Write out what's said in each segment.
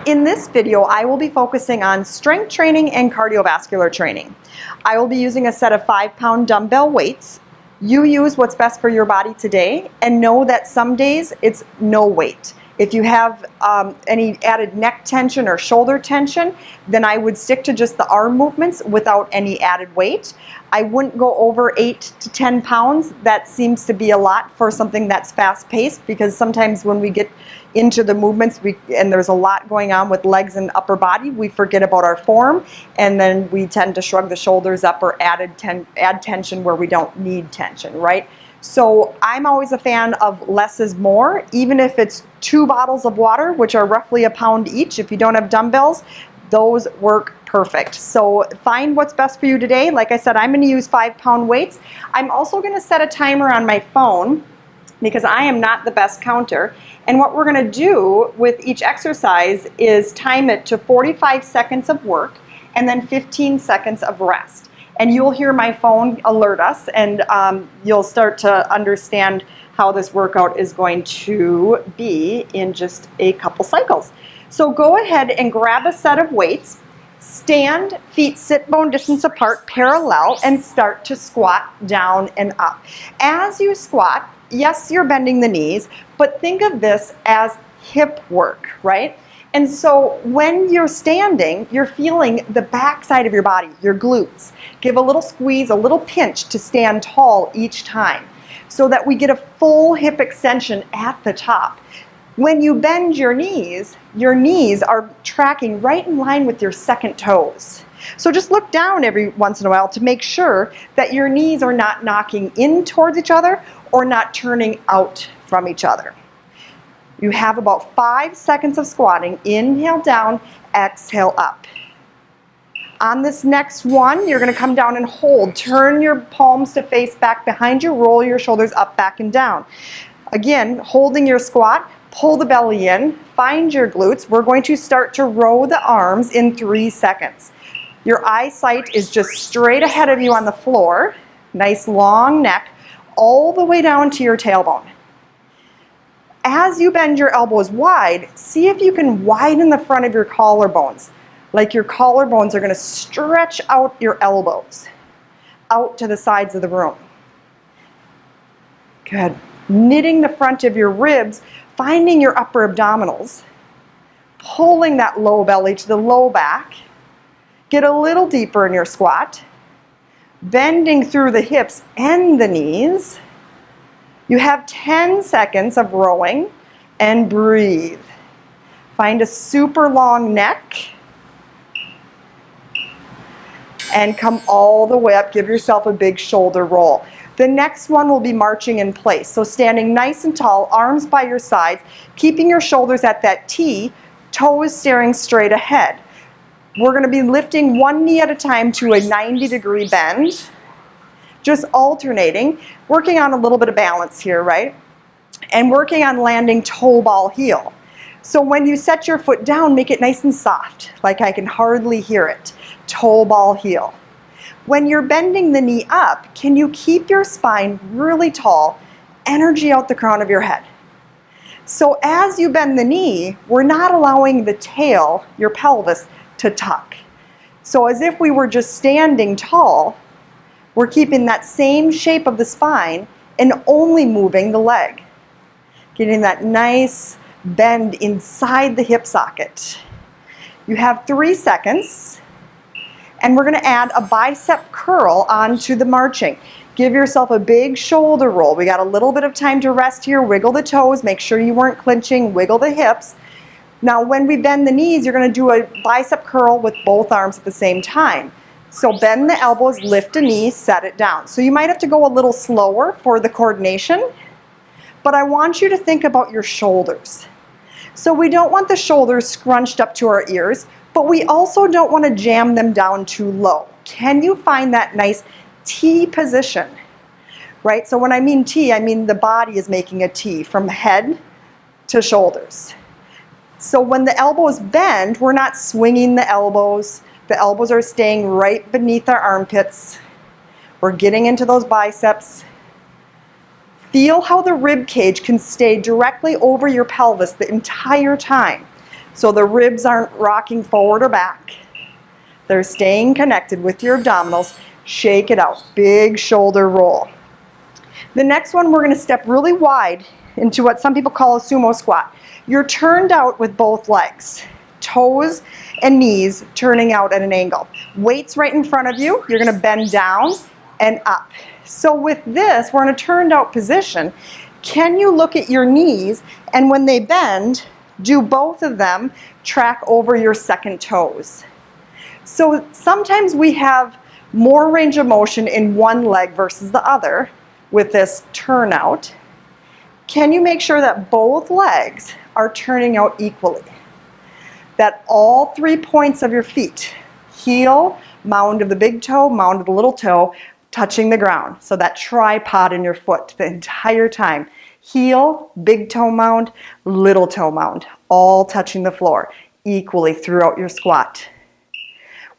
In this video, I will be focusing on strength training and cardiovascular training. I will be using a set of 5-pound dumbbell weights. You use what's best for your body today, and know that some days it's no weight. If you have any added neck tension or shoulder tension, then I would stick to just the arm movements without any added weight. I wouldn't go over 8 to 10 pounds. That seems to be a lot for something that's fast-paced, because sometimes when we get into the movements and there's a lot going on with legs and upper body, we forget about our form, and then we tend to shrug the shoulders up or add tension where we don't need tension, right? So I'm always a fan of less is more, even if it's 2 bottles of water, which are roughly a pound each. If you don't have dumbbells, those work perfect. So find what's best for you today. Like I said, I'm going to use 5-pound weights. I'm also going to set a timer on my phone, because I am not the best counter. And what we're going to do with each exercise is time it to 45 seconds of work and then 15 seconds of rest. And you'll hear my phone alert us, and you'll start to understand how this workout is going to be in just a couple cycles. So go ahead and grab a set of weights, stand, feet sit bone distance apart, parallel, and start to squat down and up. As you squat, yes, you're bending the knees, but think of this as hip work, right? And so when you're standing, you're feeling the back side of your body, your glutes. Give a little squeeze, a little pinch to stand tall each time, so that we get a full hip extension at the top. When you bend your knees are tracking right in line with your second toes. So just look down every once in a while to make sure that your knees are not knocking in towards each other or not turning out from each other. You have about 5 seconds of squatting. Inhale down, exhale up. On this next one, you're going to come down and hold. Turn your palms to face back behind you. Roll your shoulders up, back, and down. Again, holding your squat, pull the belly in, find your glutes. We're going to start to row the arms in 3 seconds. Your eyesight is just straight ahead of you on the floor. Nice long neck, all the way down to your tailbone. As you bend your elbows wide, see if you can widen the front of your collarbones. Like your collarbones are going to stretch out your elbows out to the sides of the room. Good. Knitting the front of your ribs, finding your upper abdominals, pulling that low belly to the low back. Get a little deeper in your squat, bending through the hips and the knees. You have 10 seconds of rowing, and breathe. Find a super long neck and come all the way up. Give yourself a big shoulder roll. The next one will be marching in place. So standing nice and tall, arms by your sides, keeping your shoulders at that T, toes staring straight ahead. We're going to be lifting one knee at a time to a 90-degree bend. Just alternating, working on a little bit of balance here, right? And working on landing toe ball heel. So when you set your foot down, make it nice and soft, like I can hardly hear it. Toe ball heel. When you're bending the knee up, can you keep your spine really tall, energy out the crown of your head? So as you bend the knee, we're not allowing the tail, your pelvis, to tuck. So as if we were just standing tall, we're keeping that same shape of the spine and only moving the leg. Getting that nice bend inside the hip socket. You have 3 seconds, and we're going to add a bicep curl onto the marching. Give yourself a big shoulder roll. We got a little bit of time to rest here. Wiggle the toes. Make sure you weren't clinching. Wiggle the hips. Now when we bend the knees, you're going to do a bicep curl with both arms at the same time. So bend the elbows, lift a knee, set it down. So you might have to go a little slower for the coordination, but I want you to think about your shoulders. So we don't want the shoulders scrunched up to our ears, but we also don't want to jam them down too low. Can you find that nice T position? Right? So when I mean T, I mean the body is making a T from head to shoulders. So when the elbows bend, we're not swinging the elbows. The elbows are staying right beneath our armpits. We're getting into those biceps. Feel how the rib cage can stay directly over your pelvis the entire time. So the ribs aren't rocking forward or back. They're staying connected with your abdominals. Shake it out. Big shoulder roll. The next one, we're going to step really wide into what some people call a sumo squat. You're turned out with both legs. Toes and knees turning out at an angle. Weights right in front of you. You're going to bend down and up. So with this, we're in a turned out position. Can you look at your knees, and when they bend, do both of them track over your second toes? So sometimes we have more range of motion in one leg versus the other with this turnout. Can you make sure that both legs are turning out equally? That all 3 points of your feet, heel, mound of the big toe, mound of the little toe, touching the ground. So that tripod in your foot the entire time. Heel, big toe mound, little toe mound, all touching the floor equally throughout your squat.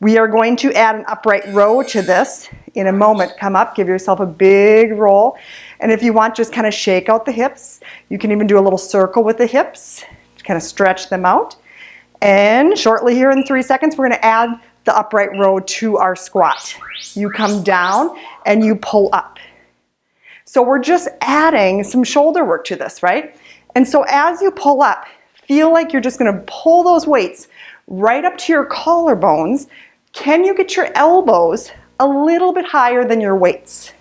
We are going to add an upright row to this in a moment. Come up, give yourself a big roll. And if you want, just kind of shake out the hips. You can even do a little circle with the hips, kind of stretch them out. And shortly here in 3 seconds, we're going to add the upright row to our squat. You come down and you pull up. So we're just adding some shoulder work to this, right? And so as you pull up, feel like you're just going to pull those weights right up to your collarbones. Can you get your elbows a little bit higher than your weights?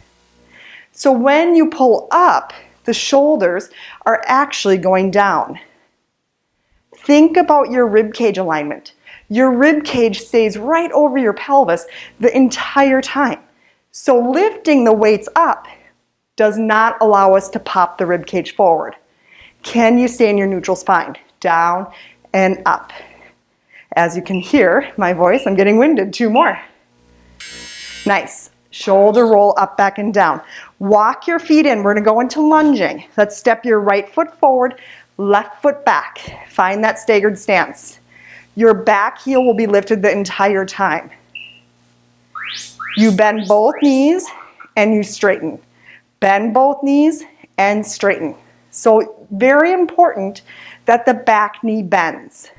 So when you pull up, the shoulders are actually going down. Think about your rib cage alignment. Your rib cage stays right over your pelvis the entire time. So lifting the weights up does not allow us to pop the rib cage forward. Can you stay in your neutral spine? Down and up. As you can hear my voice, I'm getting winded. 2 more. Nice. Shoulder roll up, back, and down. Walk your feet in. We're going to go into lunging. Let's step your right foot forward, left foot back. Find that staggered stance. Your back heel will be lifted the entire time. You bend both knees and you straighten. Bend both knees and straighten. So very important that the back knee bends.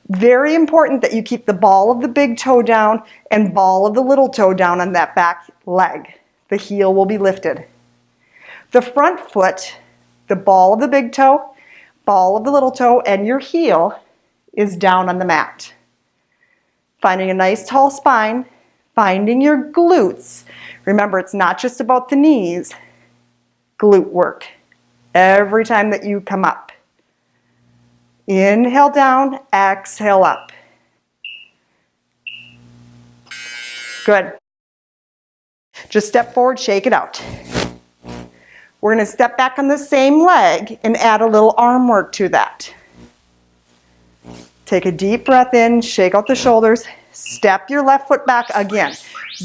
Very important that you keep the ball of the big toe down and ball of the little toe down on that back leg. The heel will be lifted. The front foot, the ball of the big toe, ball of the little toe, and your heel is down on the mat. Finding a nice tall spine, finding your glutes. Remember, it's not just about the knees. Glute work every time that you come up. Inhale down, exhale up. Good. Just step forward, shake it out. We're going to step back on the same leg and add a little arm work to that. Take a deep breath in, shake out the shoulders, step your left foot back again.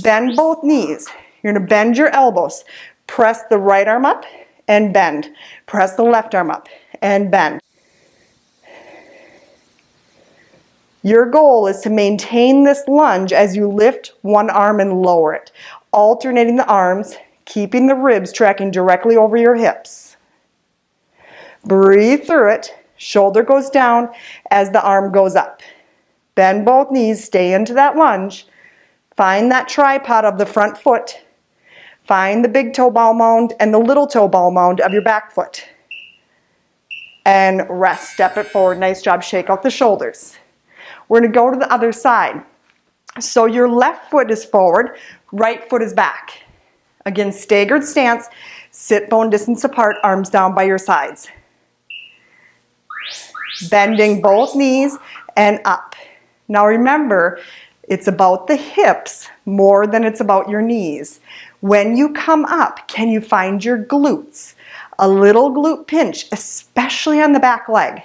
Bend both knees. You're going to bend your elbows. Press the right arm up and bend. Press the left arm up and bend. Your goal is to maintain this lunge as you lift one arm and lower it, alternating the arms, keeping the ribs tracking directly over your hips. Breathe through it. Shoulder goes down as the arm goes up. Bend both knees, stay into that lunge. Find that tripod of the front foot. Find the big toe ball mound and the little toe ball mound of your back foot. And rest, step it forward. Nice job, shake out the shoulders. We're going to go to the other side. So your left foot is forward, right foot is back. Again, staggered stance, sit bone distance apart, arms down by your sides. Bending both knees and up. Now remember, it's about the hips more than it's about your knees. When you come up, can you find your glutes? A little glute pinch, especially on the back leg.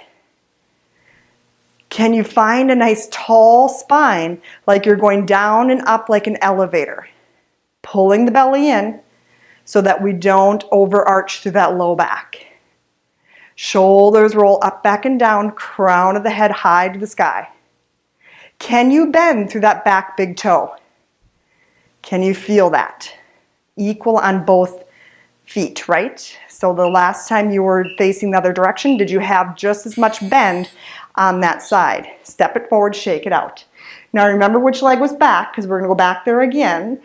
Can you find a nice tall spine like you're going down and up like an elevator? Pulling the belly in so that we don't overarch through that low back. Shoulders roll up, back, and down, crown of the head high to the sky. Can you bend through that back big toe? Can you feel that? Equal on both feet, right? So the last time you were facing the other direction, did you have just as much bend on that side? Step it forward, shake it out. Now remember which leg was back, because we're going to go back there again.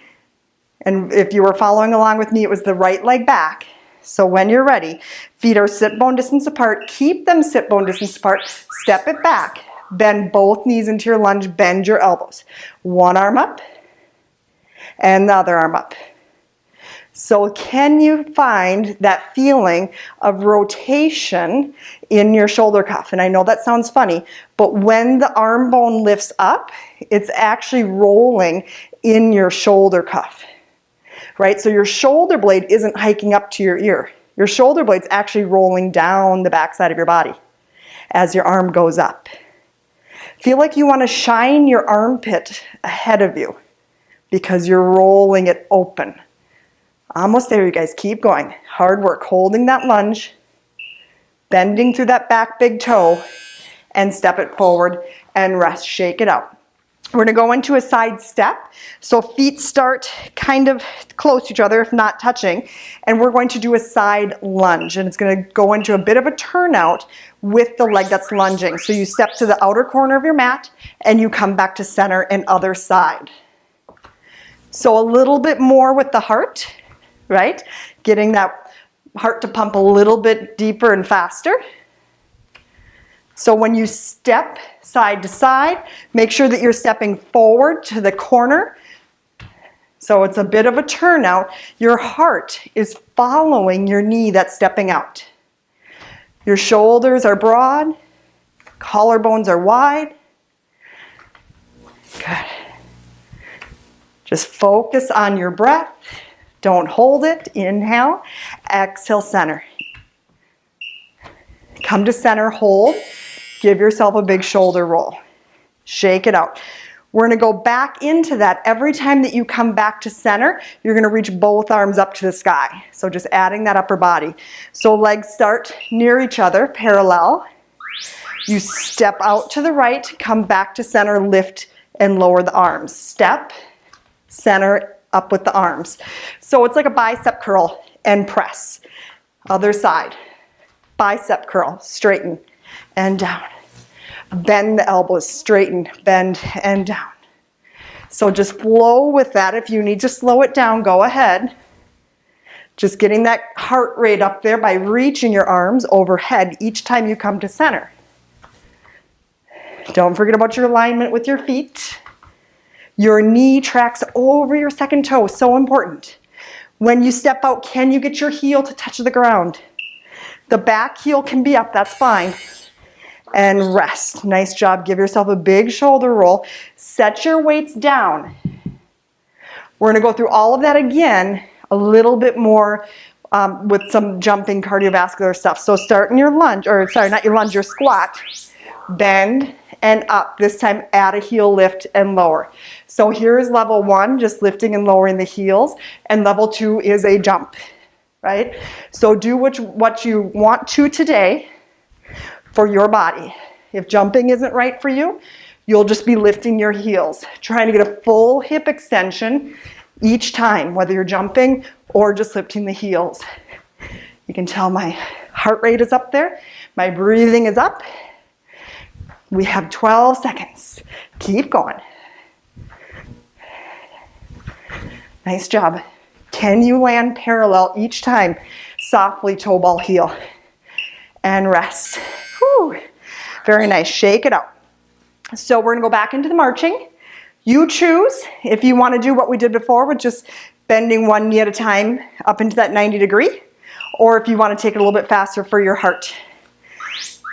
And if you were following along with me, it was the right leg back. So when you're ready, feet are sit bone distance apart. Keep them sit bone distance apart. Step it back. Bend both knees into your lunge. Bend your elbows. One arm up and the other arm up. So can you find that feeling of rotation in your shoulder cuff? And I know that sounds funny, but when the arm bone lifts up, it's actually rolling in your shoulder cuff, right? So your shoulder blade isn't hiking up to your ear. Your shoulder blade's actually rolling down the backside of your body as your arm goes up. Feel like you want to shine your armpit ahead of you because you're rolling it open. Almost there, you guys. Keep going. Hard work. Holding that lunge, bending through that back big toe, and step it forward and rest. Shake it out. We're going to go into a side step. So feet start kind of close to each other, if not touching. And we're going to do a side lunge. And it's going to go into a bit of a turnout with the leg that's lunging. So you step to the outer corner of your mat and you come back to center and other side. So a little bit more with the heart, right? Getting that heart to pump a little bit deeper and faster. So when you step side to side, make sure that you're stepping forward to the corner. So it's a bit of a turnout. Your heart is following your knee that's stepping out. Your shoulders are broad, collarbones are wide. Good. Just focus on your breath. Don't hold it. Inhale, exhale, center. Come to center, hold. Give yourself a big shoulder roll. Shake it out. We're going to go back into that. Every time that you come back to center, you're going to reach both arms up to the sky. So just adding that upper body. So legs start near each other, parallel. You step out to the right, come back to center, lift and lower the arms. Step, center, up with the arms. So it's like a bicep curl and press. Other side. Bicep curl, straighten and down. Bend the elbows, straighten, bend and down. So just flow with that. If you need to slow it down, go ahead. Just getting that heart rate up there by reaching your arms overhead each time you come to center. Don't forget about your alignment with your feet. Your knee tracks over your second toe, so important. When you step out, can you get your heel to touch the ground? The back heel can be up, that's fine. And rest. Nice job. Give yourself a big shoulder roll. Set your weights down. We're going to go through all of that again, a little bit more with some jumping cardiovascular stuff. So start in your lunge, or sorry, not your lunge, your squat. Bend and up. This time add a heel lift and lower. So here's level 1, just lifting and lowering the heels. And level 2 is a jump, right? So do what you want to today for your body. If jumping isn't right for you, you'll just be lifting your heels, trying to get a full hip extension each time, whether you're jumping or just lifting the heels. You can tell my heart rate is up there. My breathing is up. We have 12 seconds. Keep going. Nice job. Can you land parallel each time? Softly toe ball heel. And rest. Whew. Very nice. Shake it out. So we're going to go back into the marching. You choose if you want to do what we did before with just bending one knee at a time up into that 90 degree, or if you want to take it a little bit faster for your heart.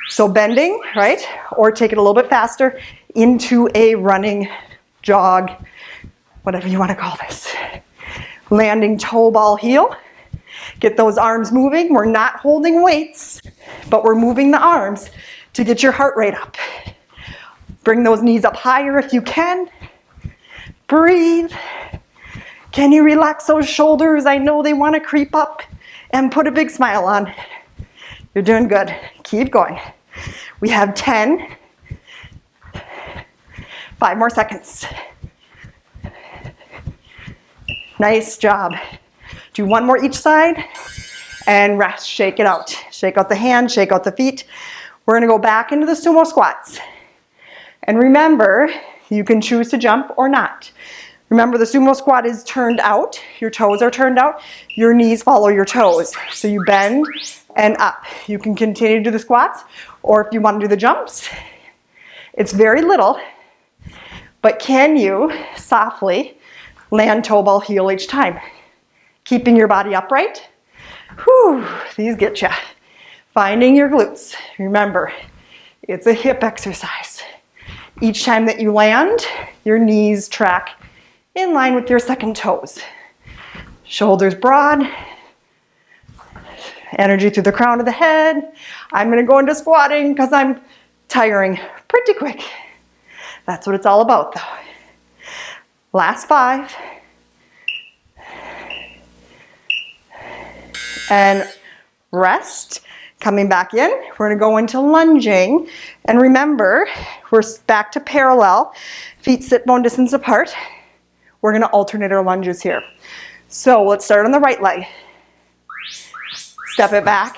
So bending, right? Or take it a little bit faster into a running jog, whatever you want to call this. Landing toe ball heel. Get those arms moving. We're not holding weights, but we're moving the arms to get your heart rate up. Bring those knees up higher if you can. Breathe. Can you relax those shoulders? I know they want to creep up, and put a big smile on. You're doing good. Keep going. We have 10. 5 more seconds. Nice job. Do one more each side. And rest, shake it out. Shake out the hands, shake out the feet. We're gonna go back into the sumo squats. And remember, you can choose to jump or not. Remember, the sumo squat is turned out. Your toes are turned out. Your knees follow your toes. So you bend and up. You can continue to do the squats, or if you want to do the jumps, it's very little, but can you softly land toe ball heel each time? Keeping your body upright. Whew, these get you. Finding your glutes. Remember, it's a hip exercise. Each time that you land, your knees track in line with your second toes. Shoulders broad. Energy through the crown of the head. I'm going to go into squatting because I'm tiring pretty quick. That's what it's all about though. Last 5. And rest. Coming back in, we're going to go into lunging. And remember, we're back to parallel. Feet sit bone distance apart. We're going to alternate our lunges here. So let's start on the right leg. Step it back,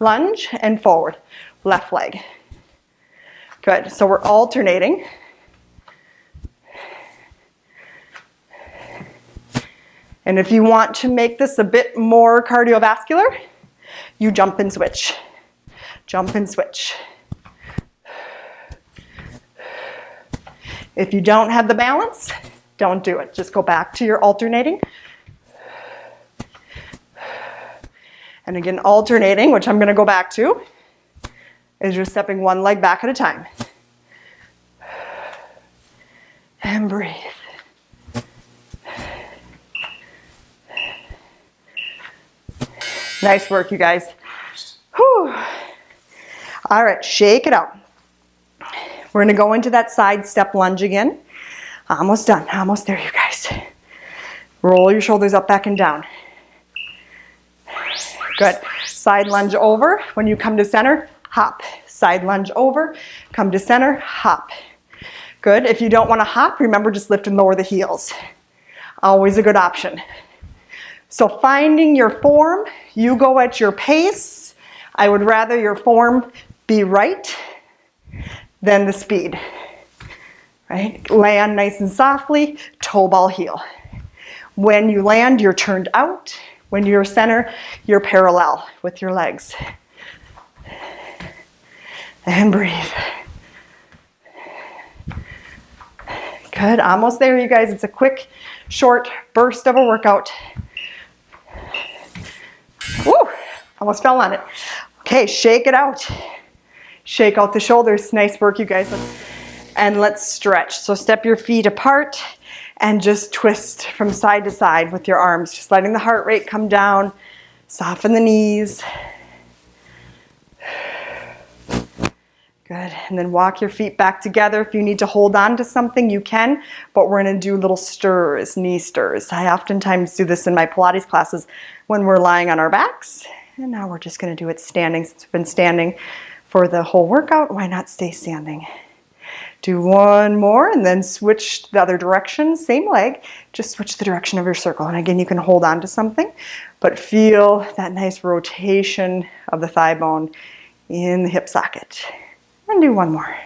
lunge, and forward. Left leg. Good. So we're alternating. And if you want to make this a bit more cardiovascular, you jump and switch. Jump and switch. If you don't have the balance, don't do it. Just go back to your alternating. And again, alternating, which I'm going to go back to, is you're stepping one leg back at a time. And breathe. Nice work, you guys. Whew. All right, shake it out. We're going to go into that side step lunge again. Almost done. Almost there, you guys. Roll your shoulders up, back, and down. Good. Side lunge over. When you come to center, hop. Side lunge over. Come to center, hop. Good. If you don't want to hop, remember just lift and lower the heels. Always a good option. So finding your form, you go at your pace. I would rather your form be right than the speed. Right? Land nice and softly, toe ball heel. When you land, you're turned out. When you're center, you're parallel with your legs. And breathe. Good, almost there, you guys. It's a quick, short burst of a workout. Woo, almost fell on it. Okay, shake it out. Shake out the shoulders. Nice work, you guys. And let's stretch. So step your feet apart and just twist from side to side with your arms. Just letting the heart rate come down. Soften the knees. Good. And then walk your feet back together. If you need to hold on to something, you can. But we're going to do little stirs, knee stirs. I oftentimes do this in my Pilates classes when we're lying on our backs. And now we're just going to do it standing. Since we've been standing for the whole workout, why not stay standing? Do one more and then switch the other direction. Same leg, just switch the direction of your circle. And again, you can hold on to something, but feel that nice rotation of the thigh bone in the hip socket. And do one more.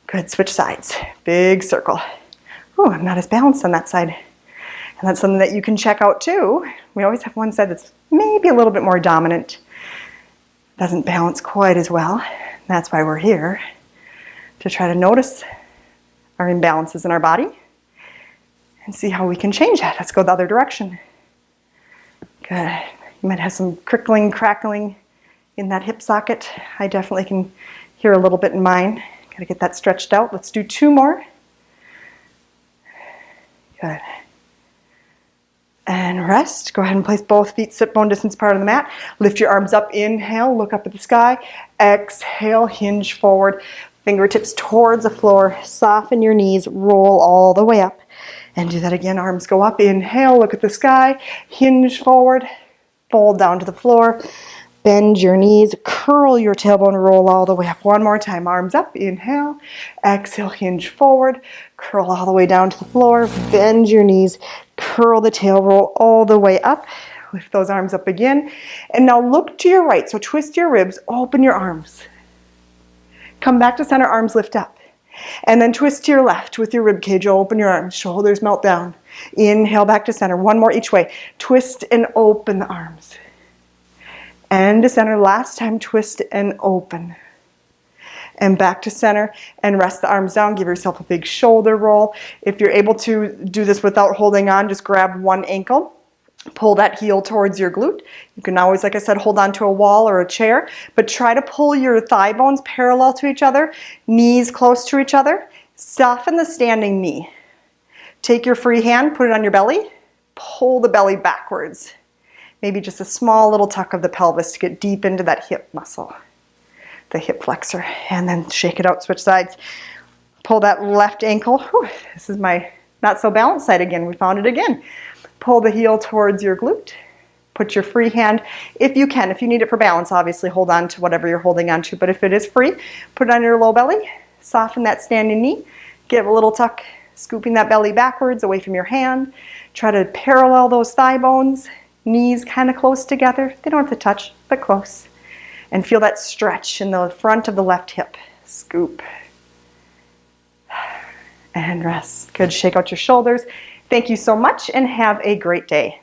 Good, switch sides. Big circle. Ooh, I'm not as balanced on that side. And that's something that you can check out too. We always have one side that's maybe a little bit more dominant. Doesn't balance quite as well. That's why we're here, to try to notice our imbalances in our body and see how we can change that. Let's go the other direction. Good. You might have some crickling, crackling in that hip socket. I definitely can hear a little bit in mine. Got to get that stretched out. Let's do two more. Good. And rest. Go ahead and place both feet sit bone distance apart on the mat. Lift your arms up. Inhale, look up at the sky. Exhale, hinge forward. Fingertips towards the floor. Soften your knees. Roll all the way up. And do that again. Arms go up. Inhale, look at the sky. Hinge forward. Fold down to the floor. Bend your knees. Curl your tailbone. Roll all the way up. One more time. Arms up. Inhale. Exhale, hinge forward. Curl all the way down to the floor. Bend your knees. Curl the tail. Roll all the way up. Lift those arms up again. And now look to your right. So twist your ribs, open your arms. Come back to center, arms lift up. And then twist to your left with your rib cage, open your arms, shoulders melt down. Inhale back to center, one more each way. Twist and open the arms. And to center, last time, twist and open. And back to center and rest the arms down. Give yourself a big shoulder roll. If you're able to do this without holding on, just grab one ankle. Pull that heel towards your glute. You can always, like I said, hold on to a wall or a chair, but try to pull your thigh bones parallel to each other, knees close to each other. Soften the standing knee. Take your free hand, put it on your belly, pull the belly backwards. Maybe just a small little tuck of the pelvis to get deep into that hip muscle, the hip flexor, and then shake it out, switch sides. Pull that left ankle. Whew, this is my not so balanced side again. We found it again. Pull the heel towards your glute. Put your free hand, if you can. If you need it for balance, obviously hold on to whatever you're holding on to. But if it is free, put it on your low belly. Soften that standing knee. Give a little tuck, scooping that belly backwards away from your hand. Try to parallel those thigh bones. Knees kind of close together. They don't have to touch, but close. And feel that stretch in the front of the left hip. Scoop. And rest. Good. Shake out your shoulders. Thank you so much and have a great day.